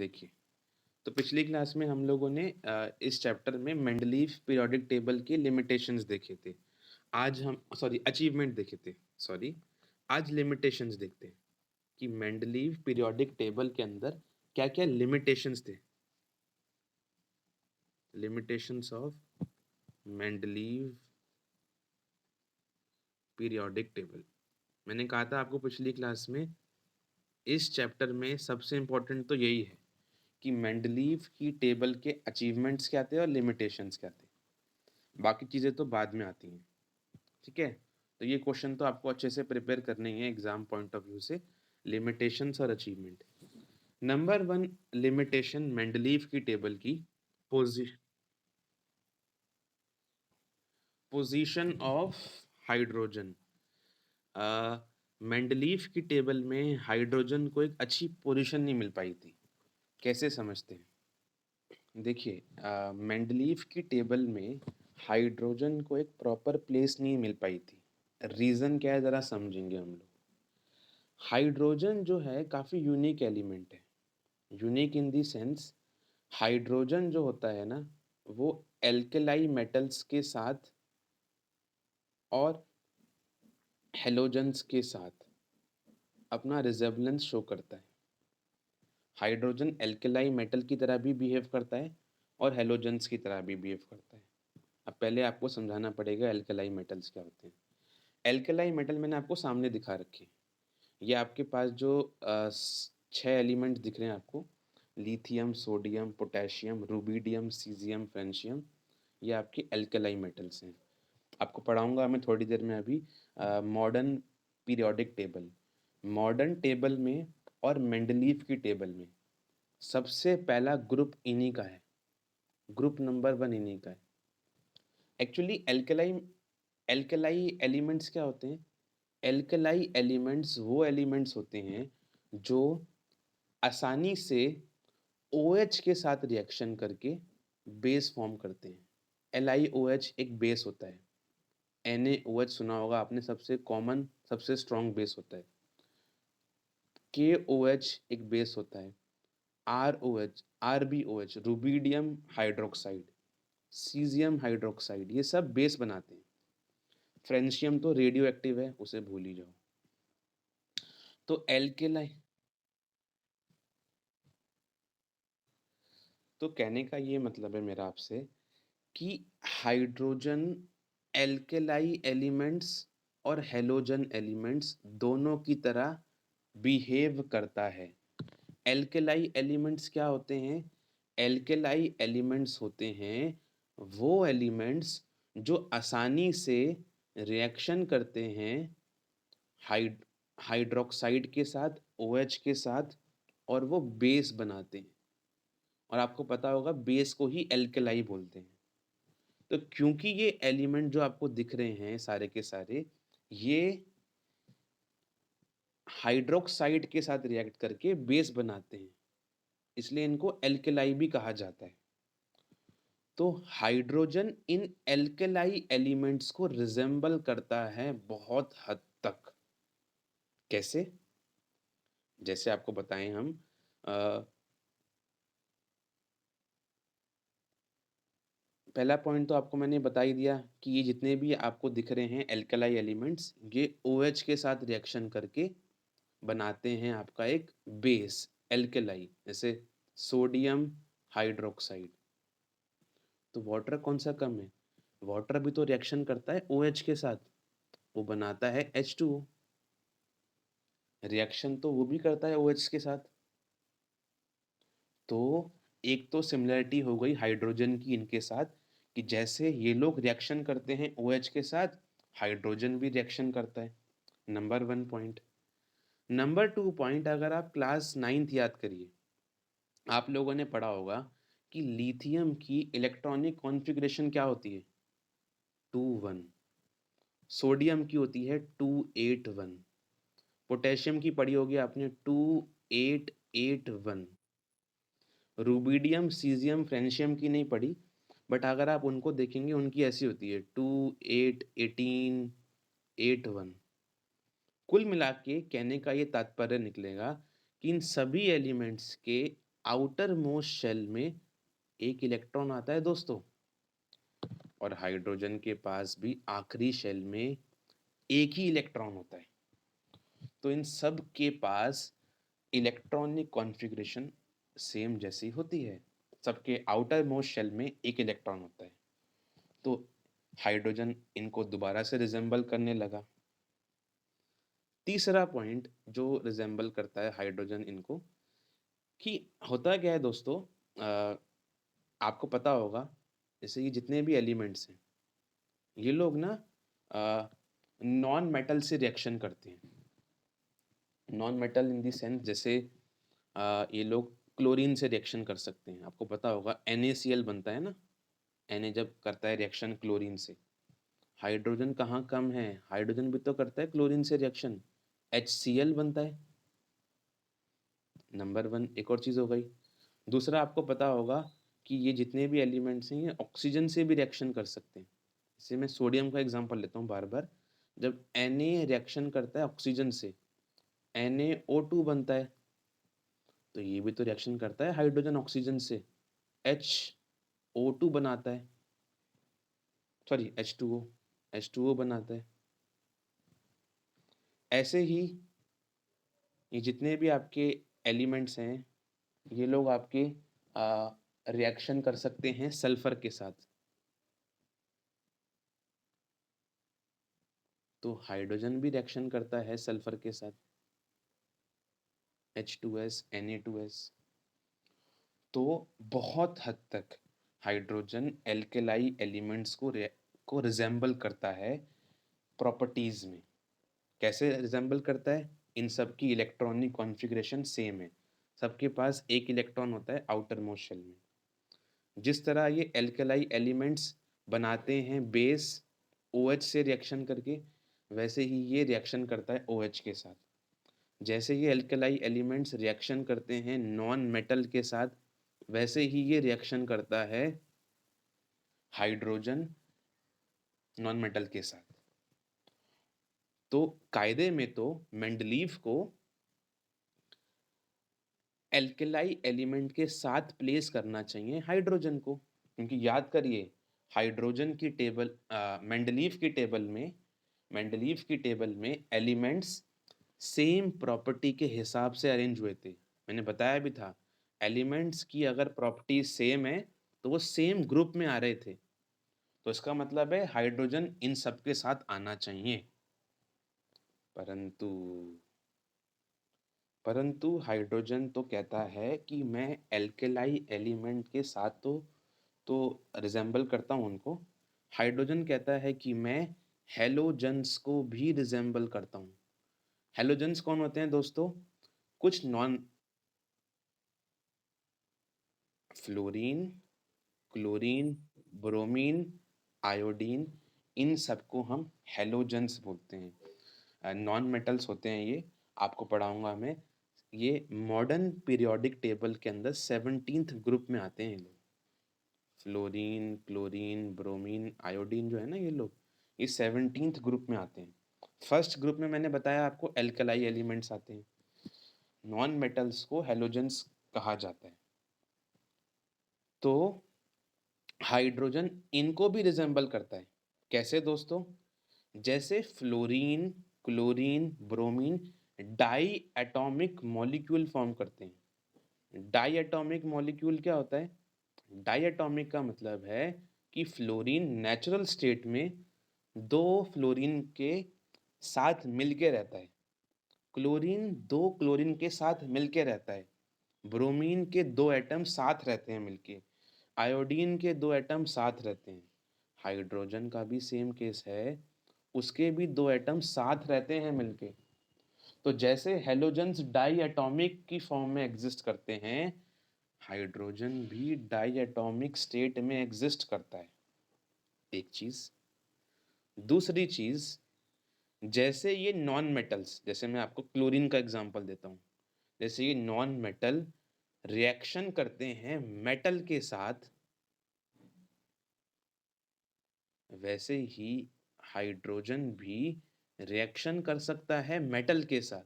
देखिए, तो पिछली क्लास में हम लोगों ने इस चैप्टर में मेंडलीव पीरियोडिक टेबल के लिमिटेशंस देखे थे। आज हम अचीवमेंट देखे थे, सॉरी। आज लिमिटेशंस देखते हैं कि मेंडलीव पीरियोडिक टेबल के अंदर क्या-क्या लिमिटेशंस थे। Limitations of Mendeleev periodic table. मैंने कहा था आपको पिछली क्लास में, इस चैप्टर में सबसे इम्पोर्टेंट तो यही है कि मेंडलीव की टेबल के अचीवमेंट्स क्या थे और लिमिटेशंस क्या थे। बाकी चीज़ें तो बाद में आती हैं, ठीक है? तो ये क्वेश्चन तो आपको अच्छे से प्रिपेयर करने ही है एग्जाम पॉइंट ऑफ व्यू से, लिमिटेशंस और अचीवमेंट। नंबर 1 लिमिटेशन मेंडलीव की टेबल की पोजीशन ऑफ हाइड्रोजन। मेंडलीव की टेबल में हाइड्रोजन को एक अच्छी पोजीशन नहीं मिल पाई थी। कैसे समझते हैं? देखिए, मेंडलीव की टेबल में हाइड्रोजन को एक प्रॉपर प्लेस नहीं मिल पाई थी। रीज़न क्या है ज़रा समझेंगे हम लोग। हाइड्रोजन जो है काफ़ी यूनिक एलिमेंट है। Unique in the sense, hydrogen जो होता है ना, वो एल्केलाई मेटल्स के साथ और हैलोजेंस के साथ अपना रिजेम्बलेंस शो करता है। हाइड्रोजन एल्केलाई मेटल की तरह भी बिहेव करता है और हैलोजेंस की तरह भी बिहेव करता है। अब पहले आपको समझाना पड़ेगा एल्केलाई मेटल्स क्या होते हैं। एल्केलाई मेटल मैंने आपको सामने दिखा रखे हैं। ये आपके पास जो 6 एलिमेंट दिख रहे हैं आपको, lithium, sodium, potassium, rubidium, caesium, francium, ये आपके एल्केलाई मेटल्स हैं। आपको पढ़ाऊँगा मैं थोड़ी देर में अभी modern periodic table. Modern table में और मेंडलीव की टेबल में सबसे पहला ग्रुप इन्हीं का है। ग्रुप नंबर 1 इन्हीं का है। एक्चुअली एल्केलाई एलिमेंट्स क्या होते हैं? एल्केलाई एलिमेंट्स वो एलिमेंट्स होते हैं जो आसानी से OH के साथ रिएक्शन करके बेस फॉर्म करते हैं। LiOH एक बेस होता है। NaOH सुना होगा आपने, सबसे कॉमन, सबसे स्ट्रॉन्ग बेस होता है। KOH एक बेस होता है। ROH, RbOH, rubidium hydroxide, caesium hydroxide, ये सब बेस बनाते हैं। फ्रेंशियम तो रेडियो एक्टिव है, उसे भूल ही जाओ। तो एल्केलाई तो कहने का ये मतलब है मेरा आपसे कि हाइड्रोजन एल्केलाई एलिमेंट्स और हैलोजन एलिमेंट्स दोनों की तरह बिहेव करता है। एल्केलाई एलिमेंट्स क्या होते हैं? एल्केलाई एलिमेंट्स होते हैं वो एलिमेंट्स जो आसानी से रिएक्शन करते हैं हाइड हाइड्रोक्साइड के साथ, OH के साथ, और वो बेस बनाते हैं। और आपको पता होगा बेस को ही एल्केलाई बोलते हैं। तो क्योंकि ये एलिमेंट जो आपको दिख रहे हैं सारे के सारे, ये हाइड्रोक्साइड के साथ रिएक्ट करके बेस बनाते हैं, इसलिए इनको एल्केलाई भी कहा जाता है। तो हाइड्रोजन इन एल्केलाई एलिमेंट्स को रिजेंबल करता है बहुत हद तक। कैसे? जैसे आपको बताएं हम, पहला पॉइंट तो आपको मैंने बता ही दिया कि ये जितने भी आपको दिख रहे हैं एल्केलाई एलिमेंट्स, ये OH के साथ रिएक्शन करके बनाते हैं आपका एक बेस एल्केलाई, जैसे सोडियम हाइड्रोक्साइड। तो वाटर कौन सा कम है? वाटर भी तो रिएक्शन करता है OH के साथ, वो बनाता है H2O। रिएक्शन तो वो भी करता है OH के साथ। तो एक तो सिमिलरिटी हो गई हाइड्रोजन की इनके साथ, कि जैसे ये लोग रिएक्शन करते हैं OH के साथ, हाइड्रोजन भी रिएक्शन करता है। Number 1 point. नंबर 2 पॉइंट, अगर आप क्लास 9th याद करिए, आप लोगों ने पढ़ा होगा कि लिथियम की इलेक्ट्रॉनिक कॉन्फ़िगरेशन क्या होती है? 2 1। सोडियम की होती है 2 8 1। पोटेशियम की पढ़ी होगी आपने, 2 8 8 1। रुबिडियम, सीज़ियम, फ्रेंशियम की नहीं पढ़ी, बट अगर आप उनको देखेंगे उनकी ऐसी होती है 2 8 18 8 1। कुल मिला के कहने का ये तात्पर्य निकलेगा कि इन सभी एलिमेंट्स के आउटर मोस्ट शेल में एक इलेक्ट्रॉन आता है दोस्तों, और हाइड्रोजन के पास भी आखिरी शेल में एक ही इलेक्ट्रॉन होता है। तो इन सब के पास इलेक्ट्रॉनिक कॉन्फ़िगरेशन सेम जैसी होती है। सबके आउटर मोस्ट शेल में एक इलेक्ट्रॉन होता है। तो हाइड्रोजन इनको दोबारा से रिजेंबल करने लगा। तीसरा पॉइंट जो रिजेंबल करता है हाइड्रोजन इनको, कि होता क्या है दोस्तों, आपको पता होगा, जैसे ये जितने भी एलिमेंट्स हैं, ये लोग ना नॉन मेटल से रिएक्शन करते हैं। Non metal in the sense, जैसे ये लोग क्लोरीन से रिएक्शन कर सकते हैं। आपको पता होगा NaCl बनता है ना, Na जब करता है रिएक्शन क्लोरीन से। हाइड्रोजन कहाँ कम है, हाइड्रोजन भी तो करता है क्लोरीन से रिएक्शन, HCl बनता है। नंबर 1 एक और चीज़ हो गई। दूसरा, आपको पता होगा कि ये जितने भी एलिमेंट्स हैं ये ऑक्सीजन से भी रिएक्शन कर सकते हैं। जैसे मैं सोडियम का एग्जांपल लेता हूँ बार बार। जब Na रिएक्शन करता है ऑक्सीजन से, NaO2 बनता है। तो ये भी तो रिएक्शन करता है हाइड्रोजन ऑक्सीजन से, HO2 बनाता है, सॉरी H2O बनाता है। ऐसे ही ये जितने भी आपके एलिमेंट्स हैं, ये लोग आपके रिएक्शन कर सकते हैं सल्फर के साथ। तो हाइड्रोजन भी रिएक्शन करता है सल्फर के साथ, H2S Na2S। तो बहुत हद तक हाइड्रोजन एल्केलाई एलिमेंट्स को रिजेंबल करता है प्रॉपर्टीज में। कैसे रिजेंबल करता है? इन सब की इलेक्ट्रॉनिक कॉन्फ़िगरेशन सेम है। सबके पास एक इलेक्ट्रॉन होता है आउटर मोस्ट शेल में। जिस तरह ये एल्केलाई एलिमेंट्स बनाते हैं बेस OH से रिएक्शन करके, वैसे ही ये रिएक्शन करता है OH के साथ। जैसे ये एल्केलाई एलिमेंट्स रिएक्शन करते हैं नॉन मेटल के साथ, वैसे ही ये रिएक्शन करता है हाइड्रोजन नॉन मेटल के साथ। तो कायदे में तो मेंडलीव को एल्केलाई एलिमेंट के साथ प्लेस करना चाहिए हाइड्रोजन को, क्योंकि याद करिए हाइड्रोजन की टेबल, मेंडलीव की टेबल में एलिमेंट्स सेम प्रॉपर्टी के हिसाब से अरेंज हुए थे। मैंने बताया भी था, एलिमेंट्स की अगर प्रॉपर्टी सेम है तो वो सेम ग्रुप में आ रहे थे। तो इसका मतलब है हाइड्रोजन इन सब के साथ आना चाहिए। परंतु परंतु हाइड्रोजन तो कहता है कि मैं एल्केलाई एलिमेंट के साथ तो रिजेंबल करता हूँ उनको। हाइड्रोजन कहता है कि मैं हेलोजन्स को भी रिजेंबल करता हूँ। हेलोजन्स कौन होते हैं दोस्तों? कुछ नॉन फ्लोरीन, क्लोरीन, ब्रोमीन, आयोडीन, इन सबको हम हेलोजन्स बोलते हैं। नॉन मेटल्स होते हैं ये, आपको पढ़ाऊंगा मैं। ये मॉडर्न पीरियोडिक टेबल के अंदर 17th ग्रुप में आते हैं ये लोग। फ्लोरीन, क्लोरीन, ब्रोमीन, आयोडीन जो है ना, ये लोग ये 17th ग्रुप में आते हैं। फर्स्ट ग्रुप में मैंने बताया आपको एल्कलाई एलिमेंट्स आते हैं। नॉन मेटल्स को हेलोजन्स कहा जाता है। तो हाइड्रोजन इनको भी रिजेंबल करता है। कैसे दोस्तों? जैसे fluorine, chlorine, bromine di atomic molecule form करते हैं। डाई एटॉमिक मॉलिक्यूल क्या होता है? डाई एटॉमिक का मतलब है कि फ्लोरीन नेचुरल स्टेट में दो फ्लोरीन के साथ मिलके रहता है, क्लोरीन दो क्लोरीन के साथ मिलके रहता है, ब्रोमीन के दो एटम साथ रहते हैं मिलके, आयोडीन के दो एटम साथ रहते हैं। हाइड्रोजन का भी सेम केस है, उसके भी दो एटम साथ रहते हैं मिलके। तो जैसे हेलोजन्स डाई एटॉमिक की फॉर्म में एग्जिस्ट करते हैं, हाइड्रोजन भी डाई एटॉमिक स्टेट में एग्जिस्ट करता है। एक चीज। दूसरी चीज, जैसे ये नॉन मेटल्स, जैसे मैं आपको क्लोरीन का एग्जांपल देता हूँ, जैसे ये नॉन मेटल रिएक्शन करते हैं मेटल के साथ, वैसे ही हाइड्रोजन भी रिएक्शन कर सकता है मेटल के साथ,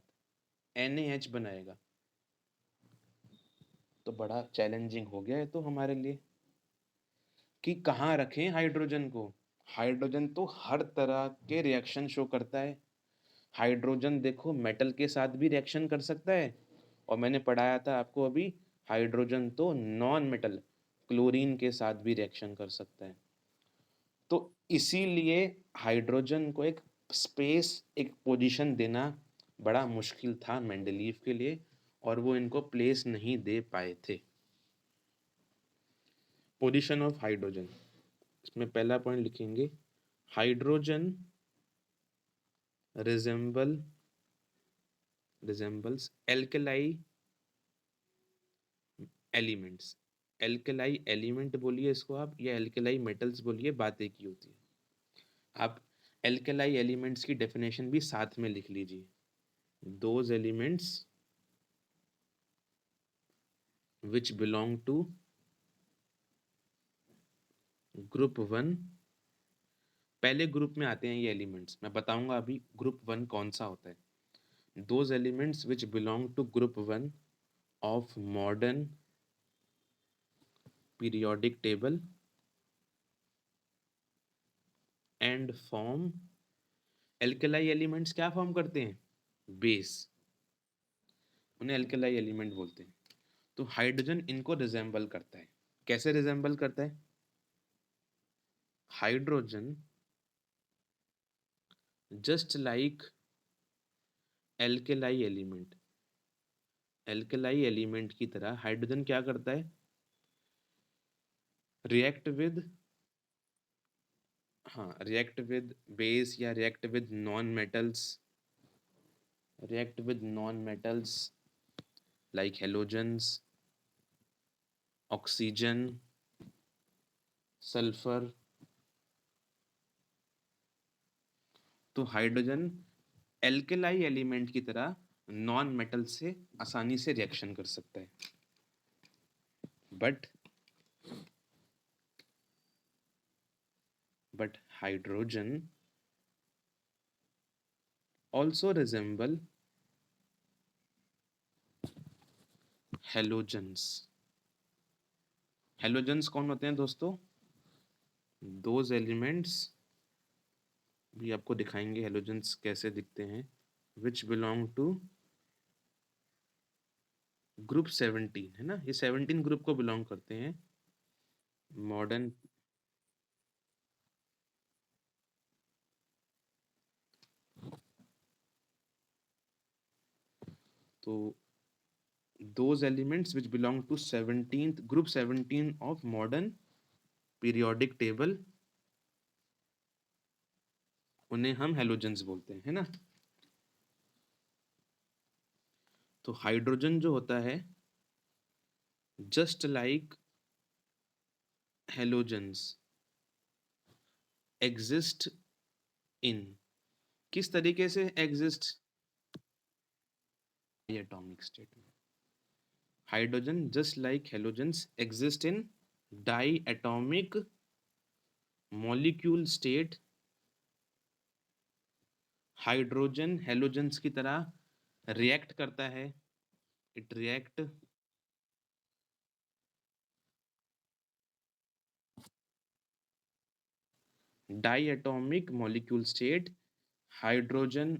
NaH बनाएगा। तो बड़ा चैलेंजिंग हो गया है तो हमारे लिए कि कहाँ रखें हाइड्रोजन को। हाइड्रोजन तो हर तरह के रिएक्शन शो करता है। हाइड्रोजन देखो मेटल के साथ भी रिएक्शन कर सकता है, और मैंने पढ़ाया था आपको अभी, हाइड्रोजन तो नॉन मेटल क्लोरीन के साथ भी रिएक्शन कर सकता है। तो इसीलिए हाइड्रोजन को एक स्पेस, एक पोजीशन देना बड़ा मुश्किल था मेंडलीव के लिए, और वो इनको प्लेस नहीं दे पाए थे। पोजीशन ऑफ हाइड्रोजन, इसमें पहला पॉइंट लिखेंगे, hydrogen resembles alkali elements. Alkali element बोलिए इसको आप, या एल्कलाई मेटल्स बोलिए, बात एक ही होती है। आप एल्कलाई एलिमेंट्स की डेफिनेशन भी साथ में लिख लीजिए, those elements which belong to group one. पहले ग्रुप में आते हैं ये एलिमेंट्स, मैं बताऊंगा अभी ग्रुप वन कौन सा होता है। Those elements which belong to group one of modern periodic table and form, alkali elements क्या फॉर्म करते हैं, बेस, उन्हें एल्कलाई एलिमेंट बोलते हैं। तो हाइड्रोजन इनको रिजेंबल करता है। कैसे रिजेंबल करता है? Hydrogen just like alkali element, alkali element की तरह हाइड्रोजन क्या करता है, रिएक्ट विद, हाँ रिएक्ट विद बेस या react with non metals, react with non metals like halogens, oxygen, sulphur. तो हाइड्रोजन एल्कलाई एलिमेंट की तरह नॉन मेटल से आसानी से रिएक्शन कर सकता है, but hydrogen also resemble halogens. Halogens कौन होते हैं दोस्तों? दोज एलिमेंट्स, भी आपको दिखाएंगे हेलोजन्स कैसे दिखते हैं, विच बिलोंग टू ग्रुप 17, है ना, ये 17 ग्रुप को बिलोंग करते हैं मॉडर्न। तो those elements which belong to 17th group 17 of modern periodic table, उन्हें हम हेलोजन्स बोलते हैं, है ना। तो हाइड्रोजन जो होता है just like halogens exist in, किस तरीके से एग्जिस्ट, एटॉमिक स्टेट में। Hydrogen just like halogens exist in di atomic molecule state. Hydrogen halogens की तरह रिएक्ट करता है, it react di atomic molecule state. Hydrogen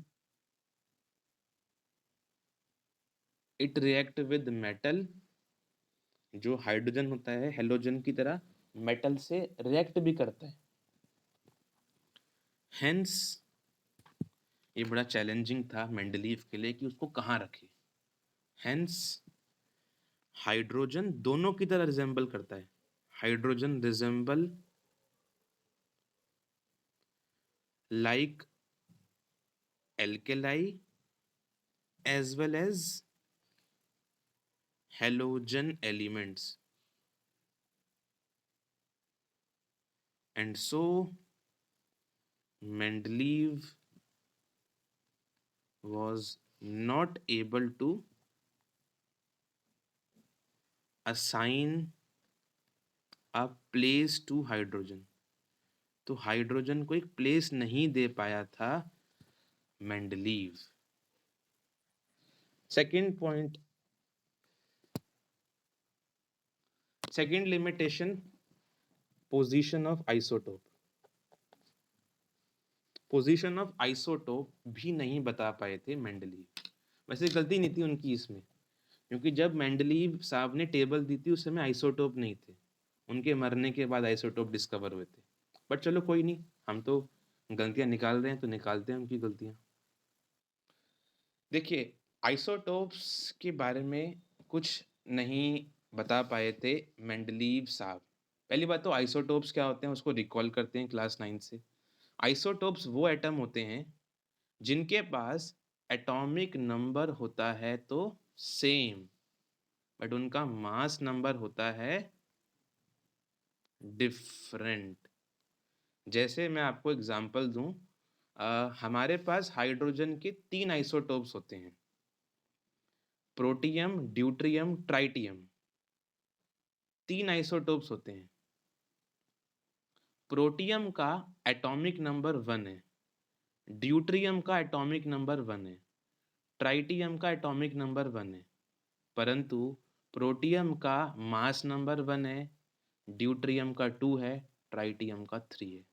it react with metal, जो hydrogen होता है हेलोजन की तरह मेटल से रिएक्ट भी करता है। हेंस ये बड़ा चैलेंजिंग था मेंडलीव के लिए कि उसको कहाँ रखे। हेंस हाइड्रोजन दोनों की तरह रिजेंबल करता है, hydrogen resemble like alkali as well as halogen elements, and so Mendeleev was not able to assign a place to hydrogen। तो हाइड्रोजन को एक प्लेस नहीं दे पाया था Mendeleev. Second point, second limitation, position of isotope. Position of isotope भी नहीं बता पाए थे मेंडलीव। वैसे गलती नहीं थी उनकी इसमें, क्योंकि जब मेंडलीव साहब ने टेबल दी थी उस समय आइसोटोप नहीं थे, उनके मरने के बाद आइसोटोप डिस्कवर हुए थे। बट चलो कोई नहीं, हम तो गलतियां निकाल रहे हैं तो निकालते हैं उनकी गलतियां। देखिए, आइसोटोप्स के बारे में कुछ नहीं बता पाए थे मेंडलीव साहब। पहली बात तो आइसोटोप्स क्या होते हैं उसको रिकॉल करते हैं क्लास 9 से। आइसोटोप्स वो एटम होते हैं जिनके पास एटॉमिक नंबर होता है तो सेम, बट उनका मास नंबर होता है डिफरेंट। जैसे मैं आपको एग्जांपल दूं, हमारे पास हाइड्रोजन के 3 आइसोटोप्स होते हैं, प्रोटियम, ड्यूट्रियम, ट्राइटियम। 3 आइसोटोप्स होते हैं। प्रोटियम का एटॉमिक नंबर 1 है, ड्यूट्रियम का एटॉमिक नंबर 1 है, ट्राइटियम का एटॉमिक नंबर 1 है, परंतु प्रोटियम का मास नंबर 1 है, ड्यूट्रियम का 2 है, ट्राइटियम का 3 है।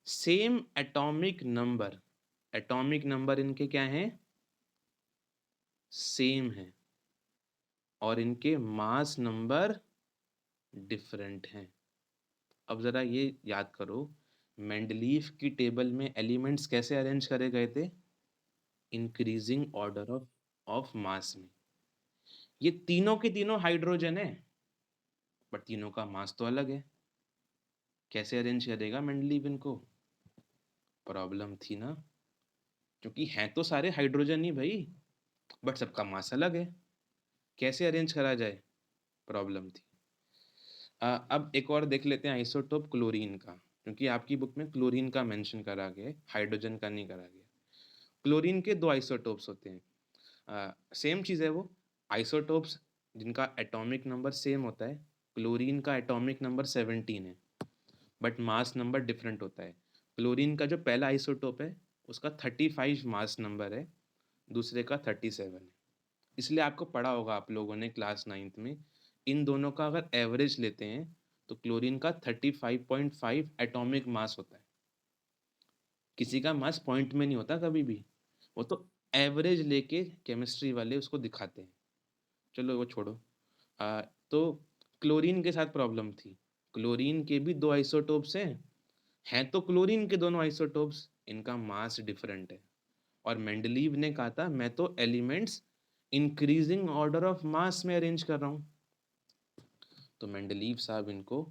सेम एटॉमिक नंबर इनके क्या हैं? सेम है, और इनके मास नंबर डिफरेंट हैं। अब जरा ये याद करो, मेंडलीव की टेबल में एलिमेंट्स कैसे अरेंज करे गए थे? इंक्रीजिंग ऑर्डर ऑफ मास में। ये तीनों के तीनों हाइड्रोजन है, बट तीनों का मास तो अलग है। कैसे अरेंज करेगा मेंडलीव इनको? प्रॉब्लम थी ना, क्योंकि हैं तो सारे हाइड्रोजन ही भाई, बट सबका मास अलग है। कैसे अरेंज करा जाए? प्रॉब्लम थी। अब एक और देख लेते हैं आइसोटोप क्लोरीन का, क्योंकि आपकी बुक में क्लोरीन का मेंशन करा गया है, हाइड्रोजन का नहीं करा गया। क्लोरीन के 2 आइसोटोप्स होते हैं, सेम चीज़ है वो, आइसोटोप्स जिनका एटॉमिक नंबर सेम होता है। क्लोरीन का एटॉमिक नंबर 17 है, बट मास नंबर डिफरेंट होता है। क्लोरीन का जो पहला आइसोटोप है उसका 35 मास नंबर है, दूसरे का 37 है। इसलिए आपको पढ़ा होगा आप लोगों ने क्लास 9th में, इन दोनों का अगर एवरेज लेते हैं तो क्लोरीन का 35.5 एटॉमिक मास होता है। किसी का मास पॉइंट में नहीं होता कभी भी, वो तो एवरेज लेके केमिस्ट्री वाले उसको दिखाते हैं। चलो वो छोड़ो। तो क्लोरीन के साथ प्रॉब्लम थी। क्लोरीन के भी 2 आइसोटोप्स हैं तो क्लोरीन के दोनों आइसोटोप्स, इनका मास डिफरेंट है। और मेंडलीव ने कहा था मैं तो elements increasing order of mass में अरेंज कर रहा हूँ, तो मेंडलीव साहब इनको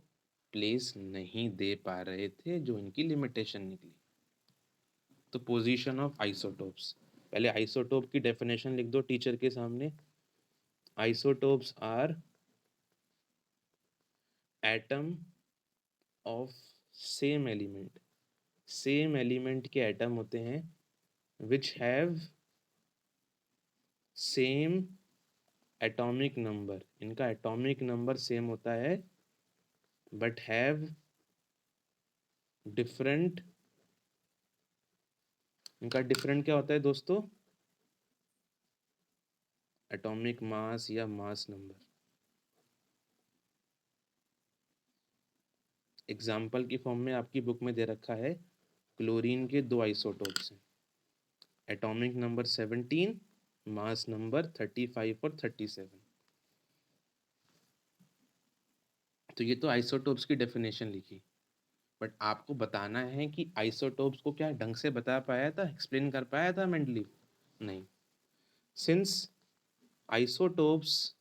प्लेस नहीं दे पा रहे थे, जो इनकी लिमिटेशन निकली। तो पोजीशन ऑफ आइसोटोप्स, पहले आइसोटोप की डेफिनेशन लिख दो टीचर के सामने। Isotopes are atom of same element, same element के एटम होते हैं which have same atomic number, इनका एटॉमिक नंबर सेम होता है बट हैव डिफरेंट, इनका डिफरेंट क्या होता है दोस्तों? एटॉमिक मास या मास नंबर। एग्जाम्पल की फॉर्म में आपकी बुक में दे रखा है, क्लोरीन के 2 आइसोटोप्स हैं, एटॉमिक नंबर 17, मास नंबर 35 और 37। तो ये तो आइसोटोप्स की डेफिनेशन लिखी, बट आपको बताना है कि आइसोटोप्स को क्या ढंग से बता पाया था, एक्सप्लेन कर पाया था मेंडलीव? नहीं। Since isotopes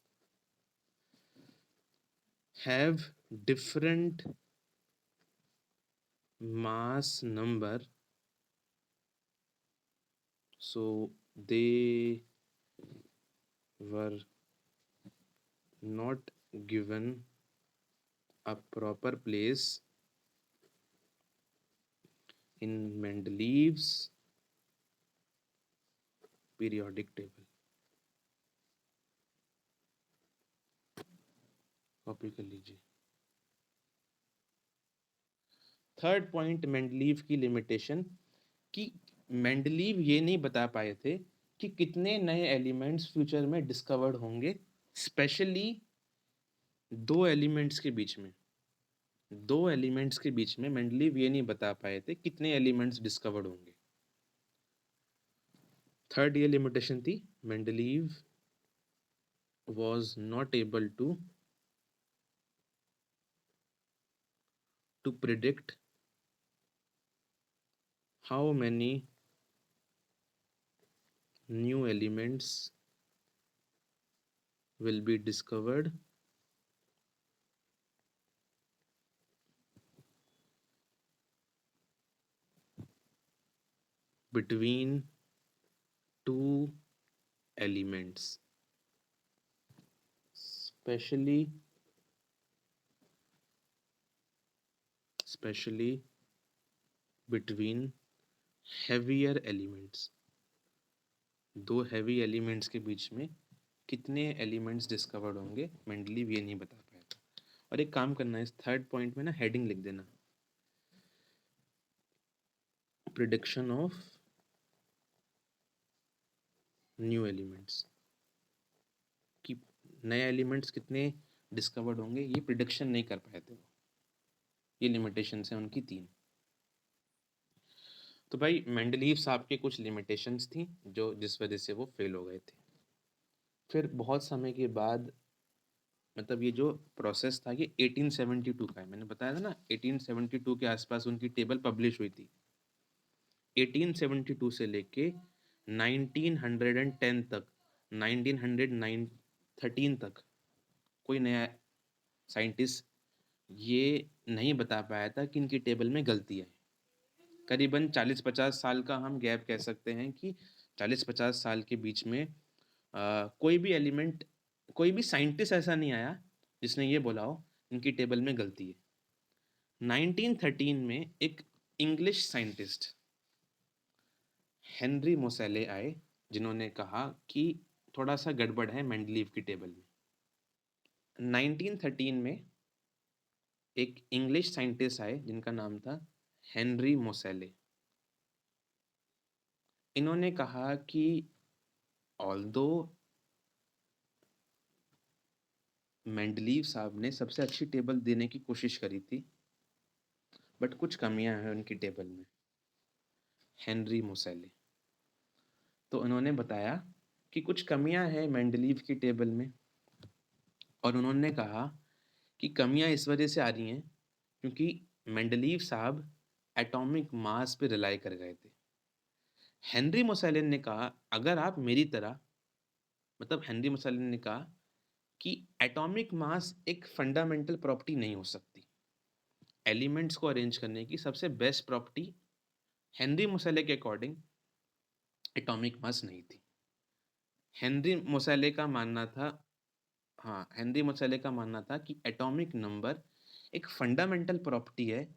have different mass number, so they were not given a proper place in Mendeleev's periodic table. Copy कर लीजिए। थर्ड पॉइंट मेंडलीव की लिमिटेशन, कि मेंडलीव ये नहीं बता पाए थे कि कितने नए एलिमेंट्स फ्यूचर में डिस्कवर्ड होंगे, स्पेशली दो एलिमेंट्स के बीच में मेंडलीव ये नहीं बता पाए थे कितने एलिमेंट्स डिस्कवर्ड होंगे। थर्ड ये लिमिटेशन थी, Mendeleev was not able to predict how many new elements will be discovered between two elements, especially between heavier elements। दो हैवी एलिमेंट्स के बीच में कितने एलिमेंट्स डिस्कवर्ड होंगे, मेंडलीव ये नहीं बता पाया था। और एक काम करना है, इस थर्ड पॉइंट में ना हेडिंग लिख देना, प्रिडिक्शन ऑफ न्यू एलिमेंट्स, कि नए एलिमेंट्स कितने डिस्कवर्ड होंगे ये प्रिडिक्शन नहीं कर पाए थे वो। ये लिमिटेशन है उनकी 3। तो भाई मेंडलीव साहब के कुछ लिमिटेशंस थी जो जिस वजह से वो फेल हो गए थे। फिर बहुत समय के बाद, मतलब ये जो प्रोसेस था ये 1872 का है, मैंने बताया था ना 1872 के आसपास उनकी टेबल पब्लिश हुई थी। 1872 से लेके 1910 तक, 1913 तक कोई नया साइंटिस्ट ये नहीं बता पाया था कि इनकी टेबल में गलती है। करीबन 40-50 साल का हम गैप कह सकते हैं कि 40-50 साल के बीच में कोई भी एलिमेंट, कोई भी साइंटिस्ट ऐसा नहीं आया जिसने ये बोला हो इनकी टेबल में गलती है। 1913 में एक इंग्लिश साइंटिस्ट हेनरी मोसेले आए जिन्होंने कहा कि थोड़ा सा गड़बड़ है मेंडलीव की टेबल में। 1913 में एक इंग्लिश साइंटिस्ट आए जिनका नाम था हेनरी मोसेले। इन्होंने कहा कि ऑल्दो मेंडलीव साहब ने सबसे अच्छी टेबल देने की कोशिश करी थी, बट कुछ कमियां हैं उनकी टेबल में। हेनरी मोसेले तो उन्होंने बताया कि कुछ कमियां हैं मेंडलीव की टेबल में, और उन्होंने कहा कि कमियां इस वजह से आ रही हैं क्योंकि मेंडलीव साहब एटॉमिक मास पे रिलाई कर गए थे। हेनरी मोसेले ने कहा अगर आप मेरी तरह, मतलब हेनरी मोसेले ने कहा कि एटॉमिक मास एक फंडामेंटल प्रॉपर्टी नहीं हो सकती। एलिमेंट्स को अरेंज करने की सबसे बेस्ट प्रॉपर्टी हेनरी मोसेले के अकॉर्डिंग एटॉमिक मास नहीं थी। हेनरी मोसेले का मानना था, हाँ हेनरी मोसेले का मानना था कि एटॉमिक नंबर एक फंडामेंटल प्रॉपर्टी है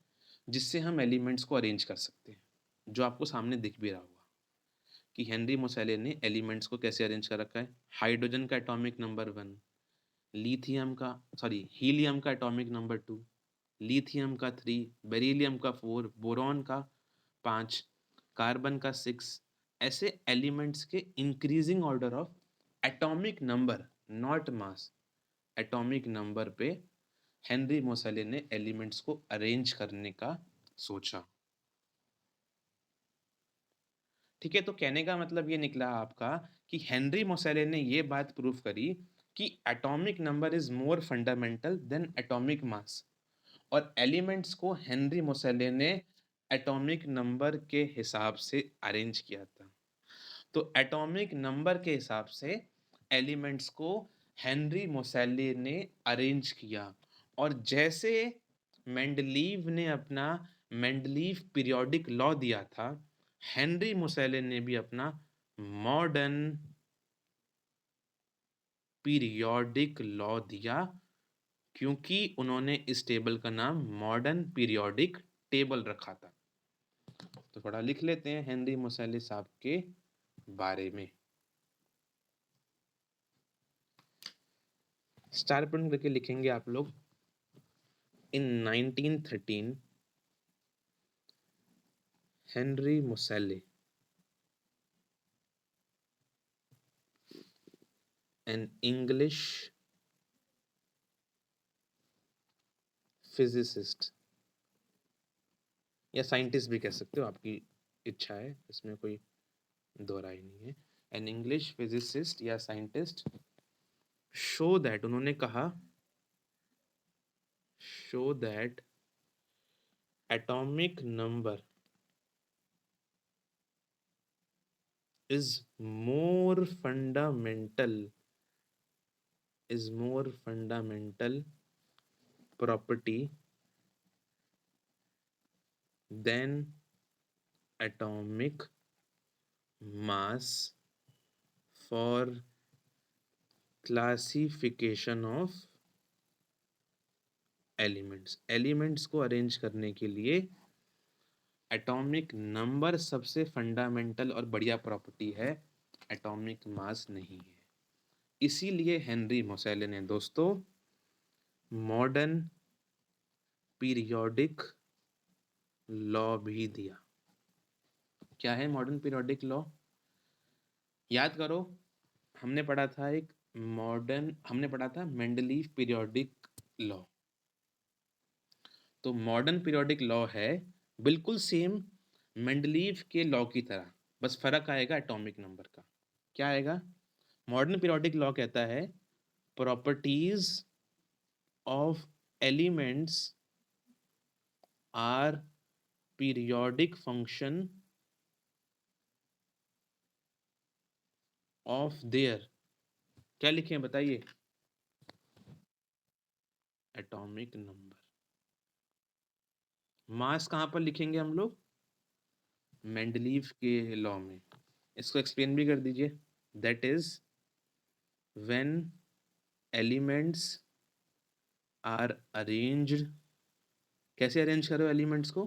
जिससे हम एलिमेंट्स को अरेंज कर सकते हैं, जो आपको सामने दिख भी रहा होगा कि हेनरी मोसेले ने एलिमेंट्स को कैसे अरेंज कर रखा है। हाइड्रोजन का एटॉमिक नंबर 1, हीलियम का एटॉमिक नंबर 2, लिथियम का 3, बेरिलियम का 4, बोरॉन का 5, कार्बन का 6। ऐसे एलिमेंट्स के increasing order of atomic number, not mass, atomic number पे हेनरी मोसेले ने एलिमेंट्स को अरेंज करने का सोचा। ठीक है, तो कहने का मतलब ये निकला आपका कि हेनरी मोसेले ने ये बात प्रूव करी कि atomic number is more fundamental than atomic mass, और एलिमेंट्स को हेनरी मोसेले ने एटॉमिक नंबर के हिसाब से अरेंज किया था। तो एटॉमिक नंबर के हिसाब से एलिमेंट्स को हेनरी मोसेले ने अरेंज किया, और जैसे मेंडलीव ने अपना मेंडलीव पीरियोडिक लॉ दिया था, हेनरी मोसेले ने भी अपना मॉडर्न पीरियोडिक लॉ दिया, क्योंकि उन्होंने इस टेबल का नाम मॉडर्न पीरियोडिक टेबल रखा था। तो थोड़ा लिख लेते हैं हेनरी मोसेले साहब के बारे में। स्टार प्रिंट करके लिखेंगे आप लोग। इन 1913 हेनरी मोसेले, an English फिजिसिस्ट या साइंटिस्ट भी कह सकते हो, आपकी इच्छा है, इसमें कोई दो राय नहीं है। एन इंग्लिश फिजिसिस्ट या साइंटिस्ट शो दैट, उन्होंने कहा show that atomic number is more fundamental property than atomic mass for classification of elements को अरेंज करने के लिए एटॉमिक नंबर सबसे फंडामेंटल और बढ़िया प्रॉपर्टी है, एटॉमिक मास नहीं है। इसीलिए हेनरी मोसेले ने दोस्तों मॉडर्न पीरियोडिक लॉ भी दिया। क्या है मॉडर्न पीरियोडिक लॉ? याद करो, हमने पढ़ा था मेंडलीव पीरियोडिक लॉ। तो मॉडर्न पीरियोडिक लॉ है बिल्कुल सेम मेंडलीव के लॉ की तरह, बस फर्क आएगा एटॉमिक नंबर का। क्या आएगा? मॉडर्न पीरियोडिक लॉ कहता है properties of elements are periodic function of their, क्या लिखें बताइए? Atomic number. मास कहाँ पर लिखेंगे हम लोग? मेंडलीव के लॉ में। इसको एक्सप्लेन भी कर दीजिए। That is when elements are arranged, कैसे अरेंज करो एलिमेंट्स को?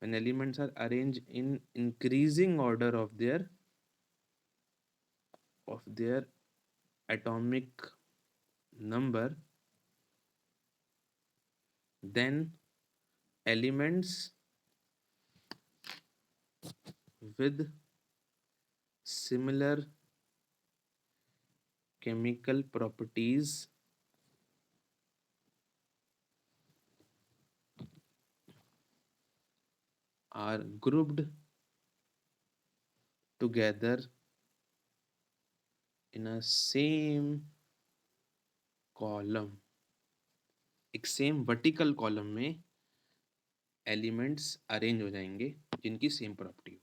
when elements are arranged in increasing order of their atomic number, then elements with similar chemical properties are grouped together in a same column, एक same vertical column में elements arrange हो जाएंगे जिनकी same property